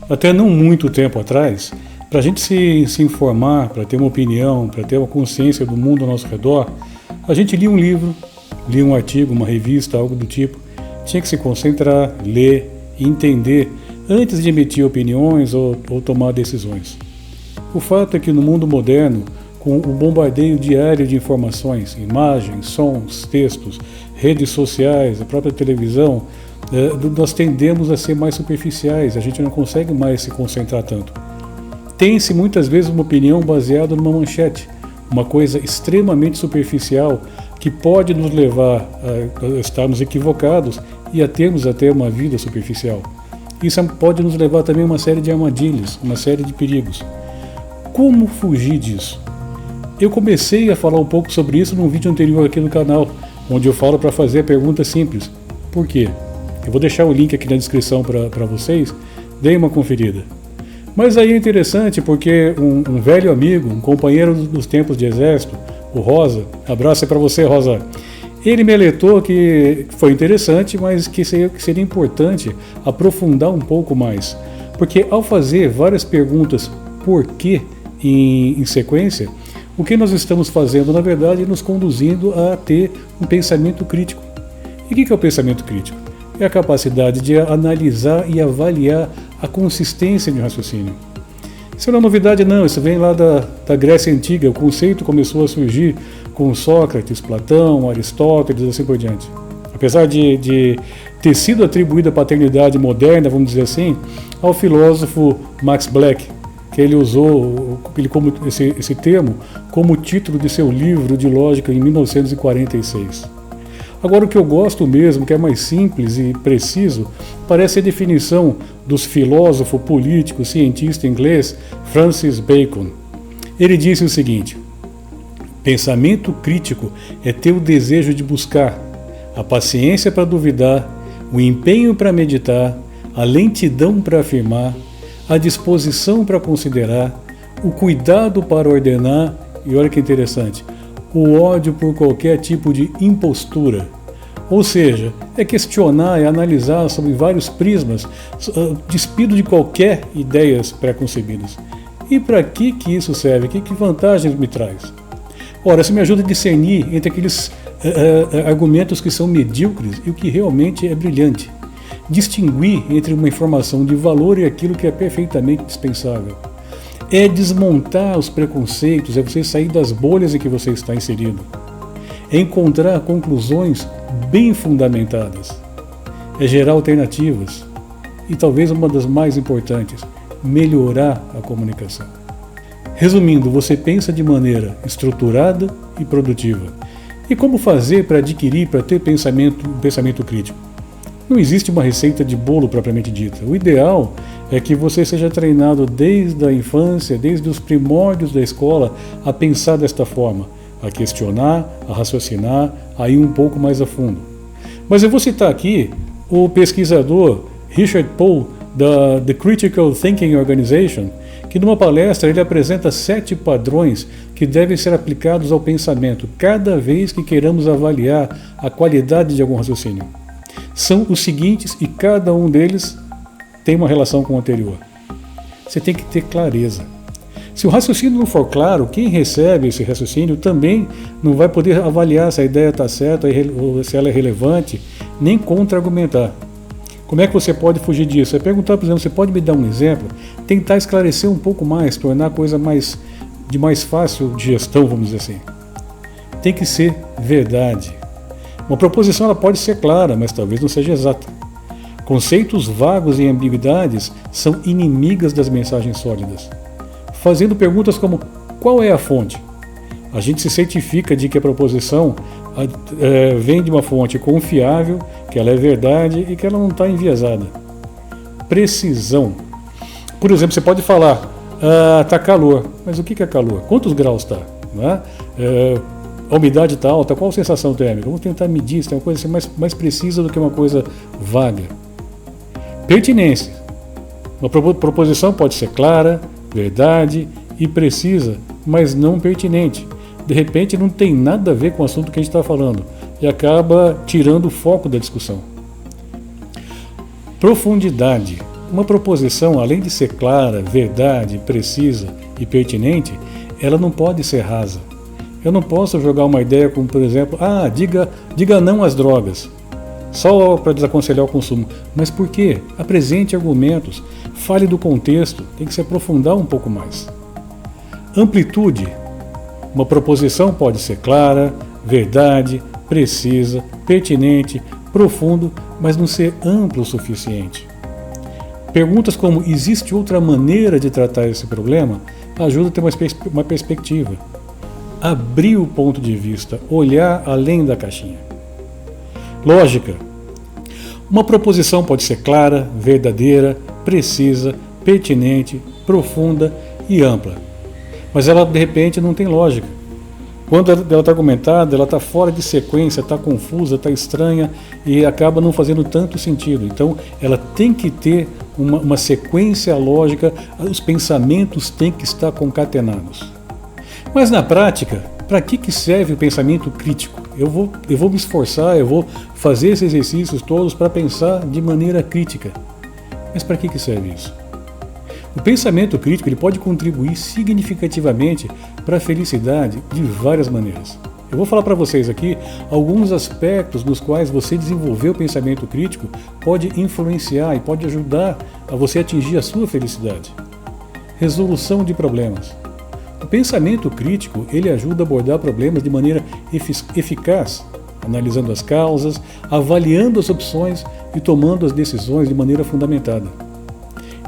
Até não muito tempo atrás, para a gente se informar, para ter uma opinião, para ter uma consciência do mundo ao nosso redor, a gente lia um livro, lia um artigo, uma revista, algo do tipo. Tinha que se concentrar, ler e entender antes de emitir opiniões ou tomar decisões. O fato é que no mundo moderno, com o bombardeio diário de informações, imagens, sons, textos, redes sociais, a própria televisão, nós tendemos a ser mais superficiais, a gente não consegue mais se concentrar tanto. Tem-se muitas vezes uma opinião baseada numa manchete, uma coisa extremamente superficial que pode nos levar a estarmos equivocados e a termos até uma vida superficial. Isso pode nos levar também a uma série de armadilhas, uma série de perigos. Como fugir disso? Eu comecei a falar um pouco sobre isso num vídeo anterior aqui no canal, onde eu falo para fazer a pergunta simples: por quê? Eu vou deixar o link aqui na descrição para vocês, deem uma conferida. Mas aí é interessante porque um velho amigo, um companheiro dos tempos de exército, o Rosa, abraço aí para você, Rosa, ele me alertou que foi interessante, mas que seria importante aprofundar um pouco mais. Porque ao fazer várias perguntas por quê em sequência, o que nós estamos fazendo, na verdade, é nos conduzindo a ter um pensamento crítico. E o que é o pensamento crítico? É a capacidade de analisar e avaliar a consistência de um raciocínio. Isso não é novidade não, isso vem lá da Grécia Antiga. O conceito começou a surgir com Sócrates, Platão, Aristóteles e assim por diante. Apesar de ter sido atribuída a paternidade moderna, vamos dizer assim, ao filósofo Max Black, que ele usou esse termo como título de seu livro de lógica em 1946. Agora, o que eu gosto mesmo, que é mais simples e preciso, parece a definição dos filósofo, político, cientista inglês Francis Bacon. Ele disse o seguinte: pensamento crítico é ter o desejo de buscar, a paciência para duvidar, o empenho para meditar, a lentidão para afirmar, a disposição para considerar, o cuidado para ordenar e, olha que interessante, o ódio por qualquer tipo de impostura. Ou seja, é questionar, é analisar sobre vários prismas, despido de qualquer ideias pré-concebidas. E para que isso serve? Que vantagens me traz? Ora, isso me ajuda a discernir entre aqueles argumentos que são medíocres e o que realmente é brilhante. Distinguir entre uma informação de valor e aquilo que é perfeitamente dispensável. É desmontar os preconceitos, é você sair das bolhas em que você está inserido. É encontrar conclusões bem fundamentadas. É gerar alternativas. E talvez uma das mais importantes, melhorar a comunicação. Resumindo, você pensa de maneira estruturada e produtiva. E como fazer para adquirir, para ter pensamento crítico? Não existe uma receita de bolo propriamente dita. O ideal é que você seja treinado desde a infância, desde os primórdios da escola, a pensar desta forma, a questionar, a raciocinar, a ir um pouco mais a fundo. Mas eu vou citar aqui o pesquisador Richard Pohl, da The Critical Thinking Organization, que numa palestra ele apresenta 7 padrões que devem ser aplicados ao pensamento cada vez que queiramos avaliar a qualidade de algum raciocínio. São os seguintes e cada um deles tem uma relação com o anterior. Você tem que ter clareza. Se o raciocínio não for claro, quem recebe esse raciocínio também não vai poder avaliar se a ideia está certa ou se ela é relevante, nem contra-argumentar. Como é que você pode fugir disso? É perguntar, por exemplo, você pode me dar um exemplo? Tentar esclarecer um pouco mais, tornar a coisa de mais fácil de gestão, vamos dizer assim. Tem que ser verdade. Uma proposição ela pode ser clara, mas talvez não seja exata. Conceitos vagos e ambiguidades são inimigas das mensagens sólidas. Fazendo perguntas como: qual é a fonte? A gente se certifica de que a proposição vem de uma fonte confiável, que ela é verdade e que ela não está enviesada. Precisão. Por exemplo, você pode falar: está calor. Mas o que é calor? Quantos graus está? A umidade está alta, qual a sensação térmica? Vamos tentar medir, isso é uma coisa assim mais precisa do que uma coisa vaga. Pertinência. Uma proposição pode ser clara, verdade e precisa, mas não pertinente. De repente não tem nada a ver com o assunto que a gente está falando e acaba tirando o foco da discussão. Profundidade. Uma proposição, além de ser clara, verdade, precisa e pertinente, ela não pode ser rasa. Eu não posso jogar uma ideia como, por exemplo, diga não às drogas, só para desaconselhar o consumo. Mas por quê? Apresente argumentos, fale do contexto, tem que se aprofundar um pouco mais. Amplitude. Uma proposição pode ser clara, verdade, precisa, pertinente, profundo, mas não ser amplo o suficiente. Perguntas como existe outra maneira de tratar esse problema ajudam a ter uma perspectiva. Abrir o ponto de vista, olhar além da caixinha. Lógica. Uma proposição pode ser clara, verdadeira, precisa, pertinente, profunda e ampla. Mas ela, de repente, não tem lógica. Quando ela está argumentada, ela está fora de sequência, está confusa, está estranha e acaba não fazendo tanto sentido. Então, ela tem que ter uma sequência lógica, os pensamentos têm que estar concatenados. Mas na prática, para que serve o pensamento crítico? Eu vou me esforçar, eu vou fazer esses exercícios todos para pensar de maneira crítica. Mas para que serve isso? O pensamento crítico ele pode contribuir significativamente para a felicidade de várias maneiras. Eu vou falar para vocês aqui alguns aspectos nos quais você desenvolver o pensamento crítico pode influenciar e pode ajudar a você atingir a sua felicidade. Resolução de problemas. O pensamento crítico ele ajuda a abordar problemas de maneira eficaz, analisando as causas, avaliando as opções e tomando as decisões de maneira fundamentada.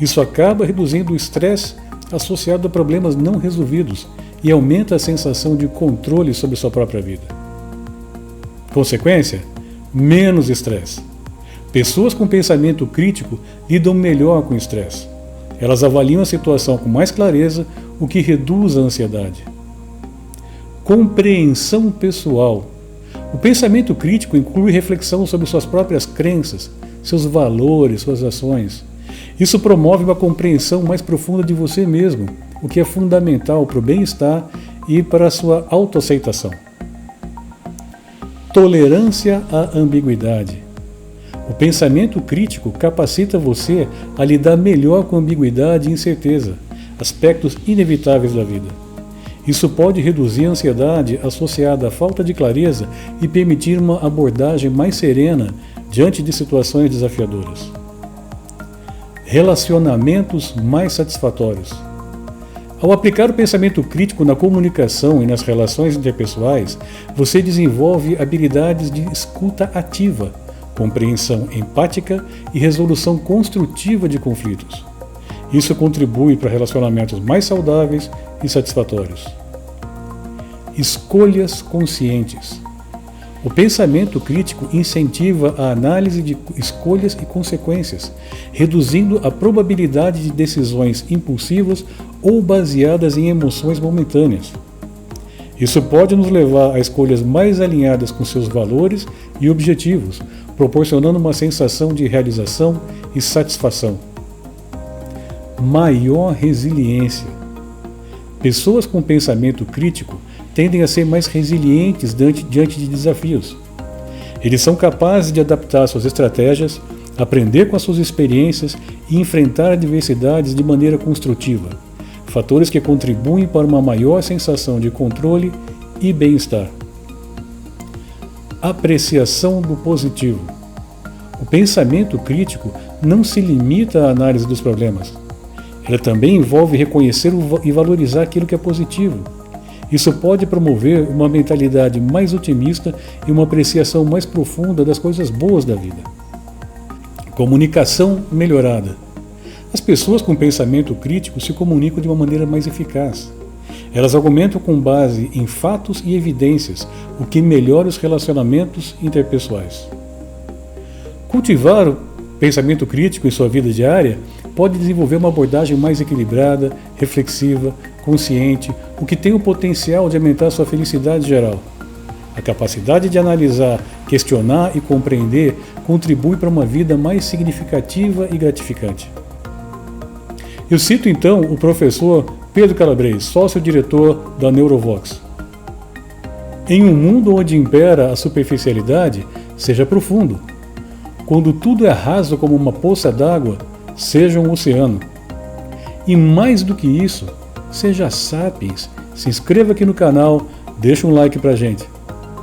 Isso acaba reduzindo o estresse associado a problemas não resolvidos e aumenta a sensação de controle sobre sua própria vida. Consequência? Menos estresse. Pessoas com pensamento crítico lidam melhor com o estresse. Elas avaliam a situação com mais clareza, o que reduz a ansiedade. Compreensão pessoal. O pensamento crítico inclui reflexão sobre suas próprias crenças, seus valores, suas ações. Isso promove uma compreensão mais profunda de você mesmo, o que é fundamental para o bem-estar e para a sua autoaceitação. Tolerância à ambiguidade. O pensamento crítico capacita você a lidar melhor com ambiguidade e incerteza, aspectos inevitáveis da vida. Isso pode reduzir a ansiedade associada à falta de clareza e permitir uma abordagem mais serena diante de situações desafiadoras. Relacionamentos mais satisfatórios. Ao aplicar o pensamento crítico na comunicação e nas relações interpessoais, você desenvolve habilidades de escuta ativa, compreensão empática e resolução construtiva de conflitos. Isso contribui para relacionamentos mais saudáveis e satisfatórios. Escolhas conscientes. O pensamento crítico incentiva a análise de escolhas e consequências, reduzindo a probabilidade de decisões impulsivas ou baseadas em emoções momentâneas. Isso pode nos levar a escolhas mais alinhadas com seus valores e objetivos, proporcionando uma sensação de realização e satisfação. Maior resiliência. Pessoas com pensamento crítico tendem a ser mais resilientes diante de desafios. Eles são capazes de adaptar suas estratégias, aprender com as suas experiências e enfrentar adversidades de maneira construtiva, fatores que contribuem para uma maior sensação de controle e bem-estar. Apreciação do positivo. O pensamento crítico não se limita à análise dos problemas. Ele também envolve reconhecer e valorizar aquilo que é positivo. Isso pode promover uma mentalidade mais otimista e uma apreciação mais profunda das coisas boas da vida. Comunicação melhorada. As pessoas com pensamento crítico se comunicam de uma maneira mais eficaz. Elas argumentam com base em fatos e evidências, o que melhora os relacionamentos interpessoais. Cultivar o pensamento crítico em sua vida diária pode desenvolver uma abordagem mais equilibrada, reflexiva, consciente, o que tem o potencial de aumentar sua felicidade geral. A capacidade de analisar, questionar e compreender contribui para uma vida mais significativa e gratificante. Eu cito então o professor Pedro Calabres, sócio-diretor da Neurovox. Em um mundo onde impera a superficialidade, seja profundo. Quando tudo é raso como uma poça d'água, seja um oceano. E mais do que isso, seja sapiens. Se inscreva aqui no canal, deixa um like pra gente.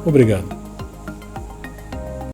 Obrigado.